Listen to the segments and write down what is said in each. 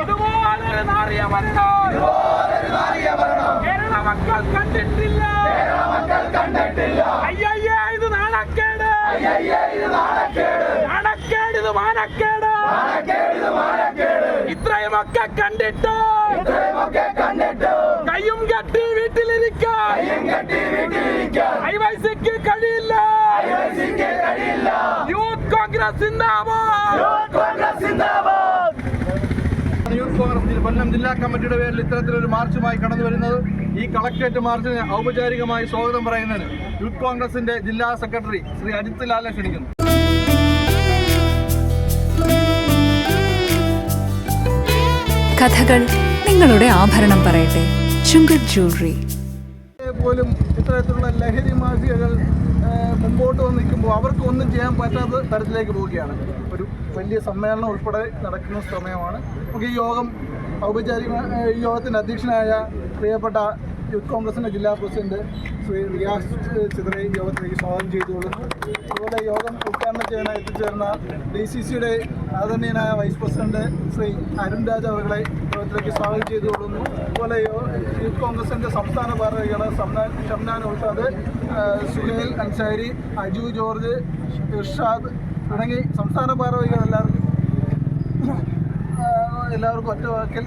ഇതുപോലൊരു നാറിയ ഭരണം കേരള മക്കൾ കണ്ടിട്ടില്ല. അയ്യയ്യേ ഇത് നാണക്കേട്, നാണക്കേട്, ഇത് മാനക്കേട്. ഇത്രയുമൊക്കെ കണ്ടിട്ട് കയ്യും കെട്ടി വീട്ടിലിരിക്കാൻ ഐവൈസിക്ക് കഴിയില്ല. യൂത്ത് കോൺഗ്രസ് സിന്ദാബാദ്. യൂത്ത് കോൺഗ്രസ് കൊല്ലം ജില്ലാ കമ്മിറ്റിയുടെ പേരിൽ ഇത്തരത്തിലൊരു മാർച്ചുമായി കടന്നു വരുന്നത്. ഈ കളക്ട്രേറ്റ് മാർച്ചിന് ഔപചാരികമായി സ്വാഗതം പറയുന്നതിന് യൂത്ത് കോൺഗ്രസിന്റെ ജില്ലാ സെക്രട്ടറി ശ്രീ അജിത് ലാലിനെ ക്ഷണിക്കുന്നു. കഥകൾ നിങ്ങളുടെ ആഭരണം പറയട്ടെ. ചുങ്കർ ജ്വല്ലറി. പോലും ഇത്തരത്തിലുള്ള ലഹരി മാഫിയകൾ മുമ്പോട്ട് വന്ന് നിൽക്കുമ്പോൾ അവർക്ക് ഒന്നും ചെയ്യാൻ പറ്റാത്ത തരത്തിലേക്ക് പോവുകയാണ്. ഒരു വലിയ സമ്മേളനം ഉൾപ്പെടെ നടക്കുന്ന സമയമാണ്. നമുക്ക് ഈ യോഗം ഈ യോഗത്തിൻ്റെ അധ്യക്ഷനായ പ്രിയപ്പെട്ട യൂത്ത് കോൺഗ്രസിൻ്റെ ജില്ലാ പ്രസിഡന്റ് ശ്രീ റിയാസ് ചിതറെ യോഗത്തിലേക്ക് സ്വാഗതം ചെയ്തുകൊള്ളുന്നു. അതുപോലെ യോഗം ഉദ്ഘാടനം ചെയ്യാനായി എത്തിച്ചേർന്ന DCCയുടെ ആദരണീയനായ വൈസ് പ്രസിഡന്റ് ശ്രീ അരുൺ രാജ് അവരുടെ യോഗത്തിലേക്ക് സ്വാഗതം ചെയ്തുകൊള്ളുന്നു. അതുപോലെ യൂത്ത് കോൺഗ്രസിൻ്റെ സംസ്ഥാന ഭാരവാഹികൾ ഷംനാൻ ഉൾസാദ്, സുഹേൽ അൻസാരി, അജു ജോർജ്, ഇർഷാദ് തുടങ്ങി സംസ്ഥാന ഭാരവാഹികൾ എല്ലാവർക്കും ഒറ്റ വാക്കിൽ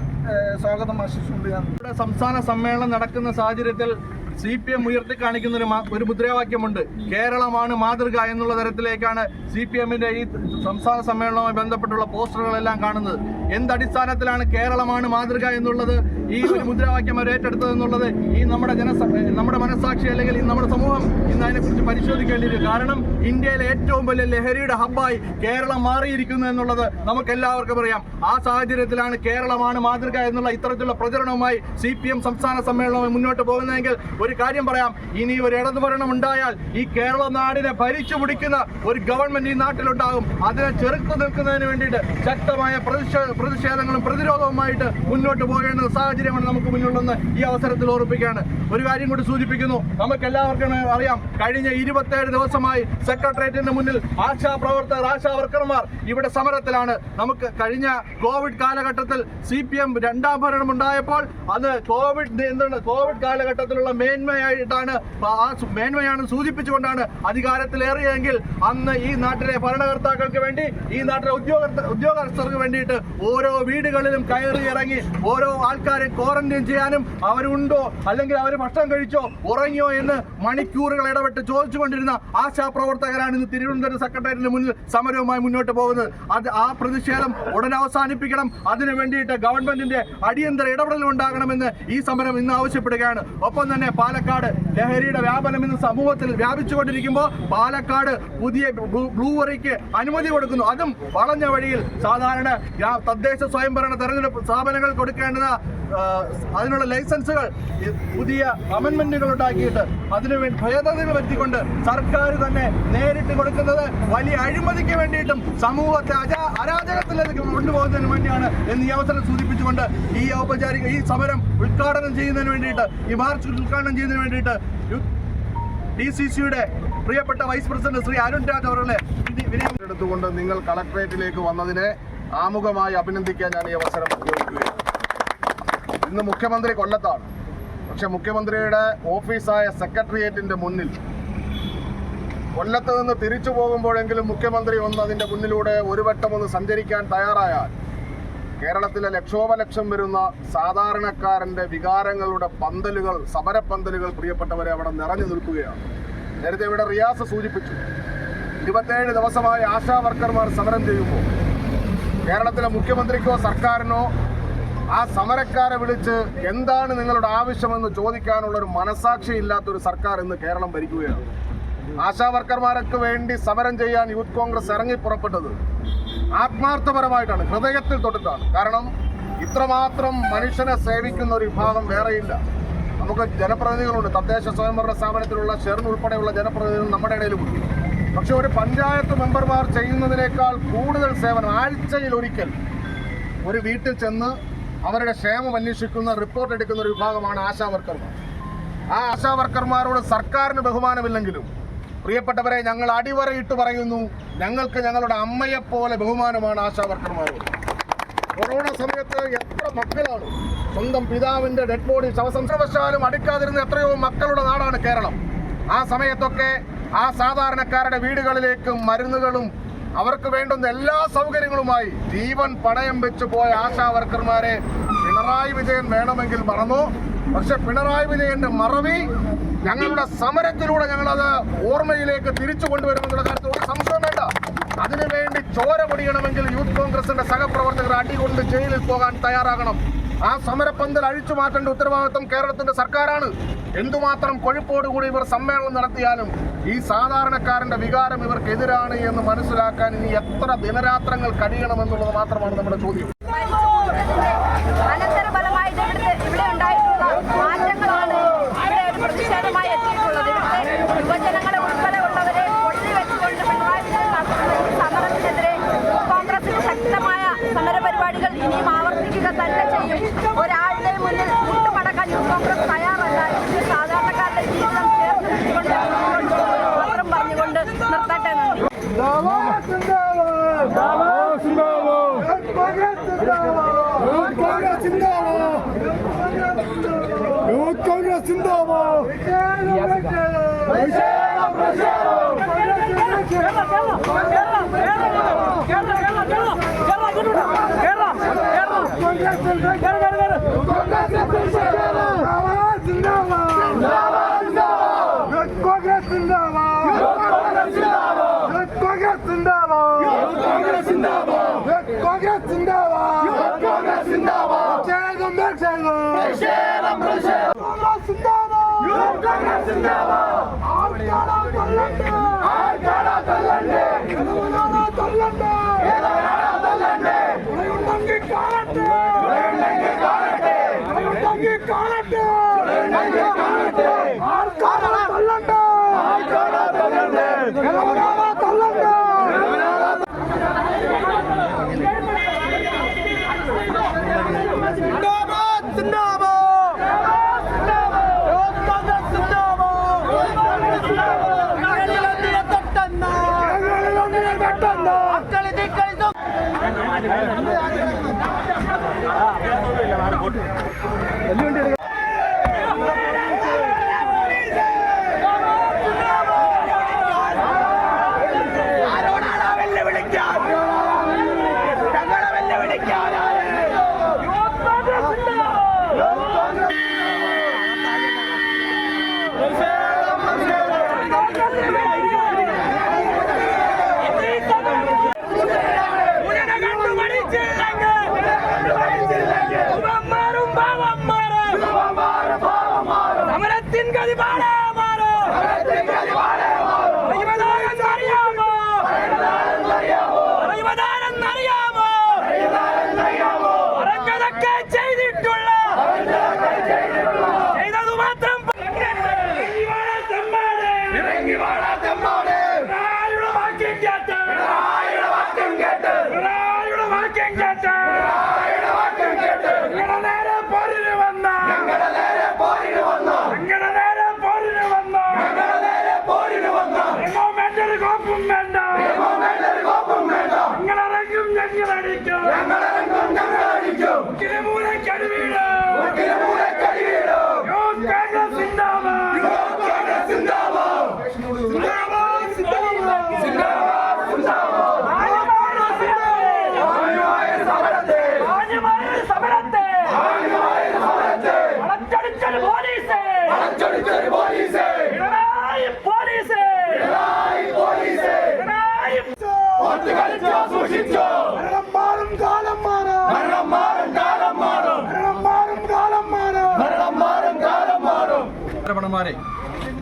സ്വാഗതം ആശംസിച്ചുകൊണ്ട് ഇവിടെ സംസ്ഥാന സമ്മേളനം നടക്കുന്ന സാഹചര്യത്തിൽ CPM ഉയർത്തിക്കാണിക്കുന്ന ഒരു മുദ്രാവാക്യമുണ്ട്. കേരളമാണ് മാതൃക എന്നുള്ള തരത്തിലേക്കാണ് CPMന്റെ ഈ സംസ്ഥാന സമ്മേളനവുമായി ബന്ധപ്പെട്ടുള്ള പോസ്റ്ററുകളെല്ലാം കാണുന്നത്. എന്തടിസ്ഥാനത്തിലാണ് കേരളമാണ് മാതൃക എന്നുള്ളത് ഈ ഒരു മുദ്രാവാക്യം അവർ ഏറ്റെടുത്തതെന്നുള്ളത് ഈ നമ്മുടെ മനസ്സാക്ഷി അല്ലെങ്കിൽ നമ്മുടെ സമൂഹം ഇന്ന് അതിനെക്കുറിച്ച് പരിശോധിക്കേണ്ടിയിരിക്കും. കാരണം ഇന്ത്യയിലെ ഏറ്റവും വലിയ ലഹരിയുടെ ഹബ്ബായി കേരളം മാറിയിരിക്കുന്നു എന്നുള്ളത് നമുക്ക് എല്ലാവർക്കും അറിയാം. ആ സാഹചര്യത്തിലാണ് കേരളമാണ് മാതൃക എന്നുള്ള ഇത്തരത്തിലുള്ള പ്രചരണവുമായി CPM സംസ്ഥാന സമ്മേളനവുമായി മുന്നോട്ട് പോകുന്നതെങ്കിൽ ഒരു കാര്യം പറയാം, ഇനി ഒരു ഇടതുഭരണം ഉണ്ടായാൽ ഈ കേരള നാടിനെ ഭരിച്ചു പിടിക്കുന്ന ഒരു ഗവൺമെന്റ് ഈ നാട്ടിലുണ്ടാകും. അതിനെ ചെറുത്തു നിൽക്കുന്നതിന് വേണ്ടിയിട്ട് ശക്തമായ പ്രതിഷേധങ്ങളും പ്രതിരോധവുമായിട്ട് മുന്നോട്ട് പോകേണ്ട സാഹചര്യമാണ് നമുക്ക് മുന്നിലുള്ളതെന്ന് ഈ അവസരത്തിൽ ഓർമ്മിപ്പിക്കുകയാണ്. ഒരു കാര്യം കൂടി സൂചിപ്പിക്കുന്നു. നമുക്ക് എല്ലാവർക്കും അറിയാം, കഴിഞ്ഞ 27 ദിവസമായി സെക്രട്ടേറിയറ്റിന്റെ മുന്നിൽ ആശാപ്രവർത്തകർ, ആശാവർക്കർമാർ ഇവിടെ സമരത്തിലാണ്. നമുക്ക് കഴിഞ്ഞ കോവിഡ് കാലഘട്ടത്തിൽ CPM രണ്ടാം ഭരണം ഉണ്ടായപ്പോൾ അത് കോവിഡ് കാലഘട്ടത്തിലുള്ള മേന്മയാണ് സൂചിപ്പിച്ചുകൊണ്ടാണ് അധികാരത്തിലേറിയെങ്കിൽ അന്ന് ഈ നാട്ടിലെ ഭരണകർത്താക്കൾക്ക് വേണ്ടി, ഈ നാട്ടിലെ ഉദ്യോഗസ്ഥർക്ക് വേണ്ടിയിട്ട് ഓരോ വീടുകളിലും കയറി ഇറങ്ങി ഓരോ ആൾക്കാരെ ക്വാറന്റൈൻ ചെയ്യാനും അവരുണ്ടോ അല്ലെങ്കിൽ അവർ ഭക്ഷണം കഴിച്ചോ ഉറങ്ങിയോ എന്ന് മണിക്കൂറുകൾ ഇടപെട്ട് ചോദിച്ചുകൊണ്ടിരുന്ന ആശാപ്രവർത്തകരാണ് ഇന്ന് തിരുവനന്തപുരം സെക്രട്ടേറിയറ്റിന് മുന്നിൽ സമരവുമായി മുന്നോട്ട് പോകുന്നത്. ആ പ്രതിഷേധം ഉടൻ അവസാനിപ്പിക്കണം. അതിനു വേണ്ടിയിട്ട് ഗവൺമെന്റിന്റെ അടിയന്തര ഇടപെടൽ ഉണ്ടാകണമെന്ന് ഈ സമരം ഇന്ന് ആവശ്യപ്പെടുകയാണ്. ഒപ്പം തന്നെ പാലക്കാട് ലഹരിയുടെ വ്യാപനം ഇന്ന് സമൂഹത്തിൽ വ്യാപിച്ചുകൊണ്ടിരിക്കുമ്പോൾ പാലക്കാട് പുതിയ ബ്ലൂവറിക്ക് അനുമതി കൊടുക്കുന്നു. അതും വളഞ്ഞ വഴിയിൽ. സാധാരണ തദ്ദേശ സ്വയംഭരണ തെരഞ്ഞെടുപ്പ് സ്ഥാപനങ്ങൾ കൊടുക്കേണ്ടത് അതിനുള്ള ലൈസൻസുകൾ പുതിയ അമെന്റ്മെന്റുകൾ ഉണ്ടാക്കിയിട്ട് അതിനുവേണ്ടി ഭേദഗതികൾ വരുത്തിക്കൊണ്ട് സർക്കാർ തന്നെ നേരിട്ട് കൊടുക്കുന്നത് വലിയ അഴിമതിക്ക് വേണ്ടിയിട്ടും സമൂഹത്തെ അരാജകത്തിലേക്ക് കൊണ്ടുപോകുന്നതിന് വേണ്ടിയാണ് എന്ന് ഈ അവസരം സൂചിപ്പിച്ചുകൊണ്ട് ഈ സമരം ഉദ്ഘാടനം ചെയ്യുന്നതിന് വേണ്ടിയിട്ട്, ഈ മാർച്ച് ഉദ്ഘാടനം ചെയ്യുന്നതിന് വേണ്ടിയിട്ട് DCCയുടെ പ്രിയപ്പെട്ട വൈസ് പ്രസിഡന്റ് ശ്രീ അരുൺ രാജ് അവരുടെ എടുത്തുകൊണ്ട് നിങ്ങൾ കളക്ട്രേറ്റിലേക്ക് വന്നതിനെ ആമുഖമായി അഭിനന്ദിക്കാൻ ഞാൻ ഈ അവസരം ഉപയോഗിക്കുകയാണ്. ഇന്ന് മുഖ്യമന്ത്രി കൊല്ലത്താണ്. പക്ഷെ മുഖ്യമന്ത്രിയുടെ ഓഫീസായ സെക്രട്ടേറിയറ്റിന്റെ മുന്നിൽ കൊല്ലത്ത് നിന്ന് തിരിച്ചു പോകുമ്പോഴെങ്കിലും മുഖ്യമന്ത്രി അതിന്റെ മുന്നിലൂടെ ഒരു വട്ടം ഒന്ന് സഞ്ചരിക്കാൻ തയ്യാറായാൽ കേരളത്തിലെ ലക്ഷോപലക്ഷം വരുന്ന സാധാരണക്കാരന്റെ വികാരങ്ങളുടെ പന്തലുകൾ, സമരപ്പന്തലുകൾ പ്രിയപ്പെട്ടവരെ അവിടെ നിറഞ്ഞു നിൽക്കുകയാണ്. നേരത്തെ ഇവിടെ റിയാസ് സൂചിപ്പിച്ചു, 27 ദിവസമായി ആശാവർക്കർമാർ സമരം ചെയ്യുമ്പോൾ കേരളത്തിലെ മുഖ്യമന്ത്രിക്കോ സർക്കാരിനോ ആ സമരക്കാരെ വിളിച്ച് എന്താണ് നിങ്ങളുടെ ആവശ്യമെന്ന് ചോദിക്കാനുള്ളൊരു മനസാക്ഷി ഇല്ലാത്തൊരു സർക്കാർ ഇന്ന് കേരളം ഭരിക്കുകയാണ്. ആശാവർക്കർമാർക്ക് വേണ്ടി സമരം ചെയ്യാൻ യൂത്ത് കോൺഗ്രസ് ഇറങ്ങി പുറപ്പെട്ടത് ആത്മാർത്ഥപരമായിട്ടാണ്, ഹൃദയത്തിൽ തൊട്ടിട്ടാണ്. കാരണം ഇത്രമാത്രം മനുഷ്യനെ സേവിക്കുന്ന ഒരു വിഭാഗം വേറെയില്ല. നമുക്ക് ജനപ്രതിനിധികളുണ്ട്, തദ്ദേശ സ്വയംഭരണ സ്ഥാപനത്തിലുള്ള ഷെറിൻ ഉൾപ്പെടെയുള്ള ജനപ്രതിനിധികൾ നമ്മുടെ ഇടയിലുമുണ്ട്. പക്ഷെ ഒരു പഞ്ചായത്ത് മെമ്പർമാർ ചെയ്യുന്നതിനേക്കാൾ കൂടുതൽ സേവനം ആഴ്ചയിൽ ഒരിക്കൽ ഒരു വീട്ടിൽ ചെന്ന് അവരുടെ ക്ഷേമം അന്വേഷിക്കുന്ന, റിപ്പോർട്ട് എടുക്കുന്ന ഒരു വിഭാഗമാണ് ആശാവർക്കർമാർ. ആ ആശാവർക്കർമാരോട് സർക്കാരിന് ബഹുമാനമില്ലെങ്കിലും പ്രിയപ്പെട്ടവരെ, ഞങ്ങൾ അടിവരയിട്ട് പറയുന്നു, ഞങ്ങൾക്ക് ഞങ്ങളുടെ അമ്മയെപ്പോലെ ബഹുമാനമാണ് ആശാവർക്കർമാരോട്. കൊറോണ സമയത്ത് എത്ര മക്കളാണ് സ്വന്തം പിതാവിന്റെ ഡെഡ് ബോഡി ശവസംസ്കാരവശാലും അടുക്കാതിരുന്ന എത്രയോ മക്കളുടെ നാടാണ് കേരളം. ആ സമയത്തൊക്കെ ആ സാധാരണക്കാരുടെ വീടുകളിലേക്ക് മരുന്നുകളും അവർക്ക് വേണ്ടുന്ന എല്ലാ സൗകര്യങ്ങളുമായി ജീവൻ പണയം വെച്ച് പോയ ആശാ വർക്കർമാരെ പിണറായി വിജയൻ വേണമെങ്കിൽ മറന്നു. പക്ഷെ പിണറായി വിജയന്റെ മറവി ഞങ്ങളുടെ സമരത്തിലൂടെ ഞങ്ങളത് ഓർമ്മയിലേക്ക് തിരിച്ചു കൊണ്ടുവരുമെന്നുള്ള കാര്യത്തിൽ ഒരു സംശയം വേണ്ട. അതിനുവേണ്ടി ചോര പൊടിയണമെങ്കിൽ യൂത്ത് കോൺഗ്രസിന്റെ സഹപ്രവർത്തകർ അടികൊണ്ട് ജയിലിൽ പോകാൻ തയ്യാറാകണം. ആ സമരപ്പന്തൽ അഴിച്ചു മാറ്റേണ്ട ഉത്തരവാദിത്വം കേരളത്തിന്റെ സർക്കാരാണ്. എന്തുമാത്രം കൊഴുപ്പോടുകൂടി ഇവർ സമ്മേളനം നടത്തിയാലും ഈ സാധാരണക്കാരന്റെ വികാരം ഇവർക്കെതിരാണ് എന്ന് മനസ്സിലാക്കാൻ ഇനി എത്ര ദിനരാത്രങ്ങൾ കഴിയണമെന്നുള്ളത് മാത്രമാണ് നമ്മുടെ ചോദ്യം. അനന്തരഫലമായിട്ട് ഇവിടെ ഉണ്ടായിട്ടുള്ള മാറ്റങ്ങളാണ് ഇവിടെ പ്രതിഷേധമായി എത്തിയിട്ടുള്ളത്. ഇവിടുത്തെ യുവജനങ്ങളെ ഉൾപ്പെടെ ഉള്ളവരെ കൊള്ളിവെച്ചുകൊണ്ട് പിണറായി വിജയൻ നടത്തുന്ന ഈ സമരത്തിനെതിരെ കോൺഗ്രസിന് ശക്തമായ സമരപരിപാടികൾ ഇനിയും ആവർത്തിക്കുക തന്നെ ചെയ്യും. ഒരാളുടെ മുന്നിൽ മുട്ടുമടക്കാൻ യൂത്ത് കോൺഗ്രസ് തയ്യാറല്ല. ഇതിന് സാധാരണക്കാരുടെ ജീവിതം ചേർത്ത് വെച്ചുകൊണ്ട് മാത്രം പറഞ്ഞുകൊണ്ട് നിർത്തട്ടെ.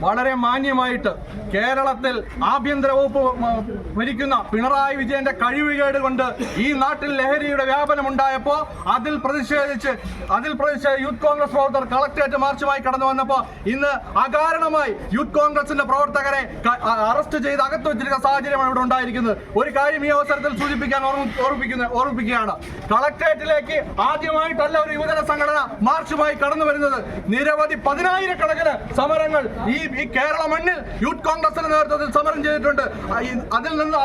വളരെ മാന്യമായിട്ട് കേരളത്തിൽ ആഭ്യന്തര വകുപ്പ് ഭരിക്കുന്ന പിണറായി വിജയന്റെ കഴിവുകേട് കൊണ്ട് ഈ നാട്ടിൽ ലഹരിയുടെ വ്യാപനം ഉണ്ടായപ്പോൾ അതിൽ പ്രതിഷേധിച്ച് യൂത്ത് കോൺഗ്രസ് പ്രവർത്തകർ കളക്ടറേറ്റ് മാർച്ചുമായി കടന്നു വന്നപ്പോൾ ഇന്ന് അകാരണമായി യൂത്ത് കോൺഗ്രസിന്റെ പ്രവർത്തകരെ അറസ്റ്റ് ചെയ്ത് അകത്ത് വെച്ചിരിക്കുന്ന സാഹചര്യമാണ് ഇവിടെ ഉണ്ടായിരിക്കുന്നത്. ഒരു കാര്യം ഈ അവസരത്തിൽ സൂചിപ്പിക്കാൻ ഓർമ്മിപ്പിക്കുകയാണ്. കളക്ടറേറ്റിലേക്ക് ആദ്യമായിട്ടല്ല ഒരു യുവജന സംഘടന മാർച്ചുമായി കടന്നു വരുന്നത്. നിരവധി 10,000-കണക്കിന് സമരങ്ങൾ ഈ കേരള മണ്ണിൽ യൂത്ത് കോൺഗ്രസിന്റെ നേതൃത്വത്തിൽ സമരം ചെയ്തിട്ടുണ്ട്. അതിൽ നിന്ന്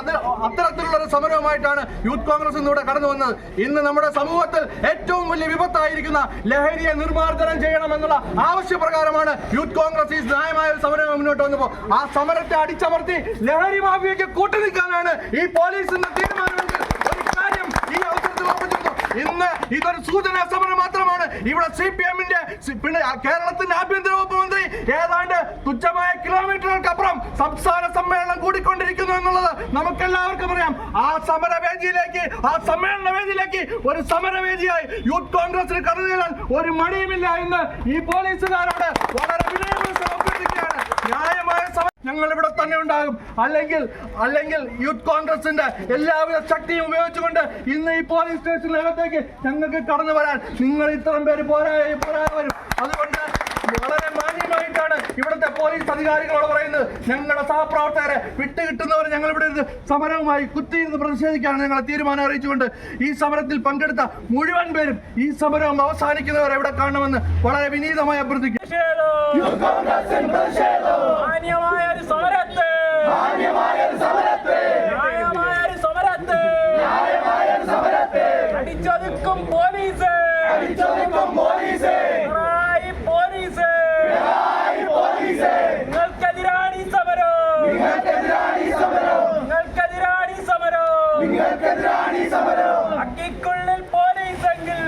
അത്തരത്തിലുള്ള ഒരു സമരവുമായിട്ടാണ് യൂത്ത് കോൺഗ്രസ് ഇന്നിവിടെ കടന്നു വന്നത്. ഇന്ന് നമ്മുടെ സമൂഹത്തിൽ ഏറ്റവും വലിയ വിപത്തായിരിക്കുന്ന ലഹരിയെ നിർമ്മാർജ്ജനം ചെയ്യണമെന്നുള്ള ആവശ്യപ്രകാരമാണ് യൂത്ത് കോൺഗ്രസ് ഈ ന്യായമായ ഒരു സമരം മുന്നോട്ട് വന്നപ്പോൾ ആ സമരത്തെ അടിച്ചമർത്തി ലഹരി മാഫിയയ്ക്ക് കൂട്ടുനിൽക്കാനാണ് ഈ പോലീസിന്റെ തീരുമാനമെങ്കിൽ ഒരു കാര്യം ഈ അവസരത്തിൽ ഉറപ്പിച്ചിരുന്നു. ഇന്ന് ഇതൊരു സൂചനാ സമരം മാത്രമാണ്. ഇവിടെ CPM-ന്റെ പിന്നെ കേരളത്തിന്റെ ആഭ്യന്തര വകുപ്പ് മന്ത്രി ഏതാണ്ട് തുച്ഛമായ കിലോമീറ്ററുകൾക്കപ്പുറം സംസ്ഥാന സമ്മേളനം കൂടിക്കൊണ്ടിരിക്കുന്നു എന്നുള്ളത് നമുക്കെല്ലാവർക്കും അറിയാം. ആ സമരവേദിയിലേക്ക് ആ സമ്മേളന വേദിയിലേക്ക് ഒരു സമരവേദിയായി യൂത്ത് കോൺഗ്രസിന് കടന്നു ചെല്ലാൻ ഒരു മടിയുമില്ല എന്ന് ഈ പോലീസുകാരോട് വളരെ വിനയപൂർവ്വം അഭ്യർത്ഥിക്കുകയാണ്. ന്യായമായ ഞങ്ങൾ ഇവിടെ തന്നെ ഉണ്ടാകും. അല്ലെങ്കിൽ യൂത്ത് കോൺഗ്രസിന്റെ എല്ലാവിധ ശക്തിയും ഉപയോഗിച്ചുകൊണ്ട് ഇന്ന് ഈ പോലീസ് സ്റ്റേഷനിനകത്തേക്ക് ഞങ്ങൾക്ക് കടന്നു വരാൻ നിങ്ങൾ ഇത്രയും പേര് പോരാ വരും. അതുകൊണ്ട് വളരെ മാന്യമായിട്ടാണ് ഇവിടുത്തെ പോലീസ് അധികാരികളോട് പറയുന്നത്. ഞങ്ങളുടെ സഹപ്രവർത്തകരെ വിട്ടുകിട്ടുന്നവരെ ഞങ്ങൾ ഇവിടെ സമരവുമായി കുത്തിയിരുന്ന് പ്രതിഷേധിക്കാണ് ഞങ്ങളെ തീരുമാനം അറിയിച്ചുകൊണ്ട് ഈ സമരത്തിൽ പങ്കെടുത്ത മുഴുവൻ പേരും ഈ സമരം അവസാനിക്കുന്നവരെ ഇവിടെ കാണണമെന്ന് വളരെ വിനീതമായി അഭ്യർത്ഥിക്കുന്നു. അടിച്ചൊതുക്കും പോലീസ്, നിങ്ങൾക്കെതിരാണ് ഈ സമരം, നിങ്ങൾക്കെതിരാണ് ഈ സമരം. അക്കിക്കുള്ളിൽ പോലീസെങ്കിൽ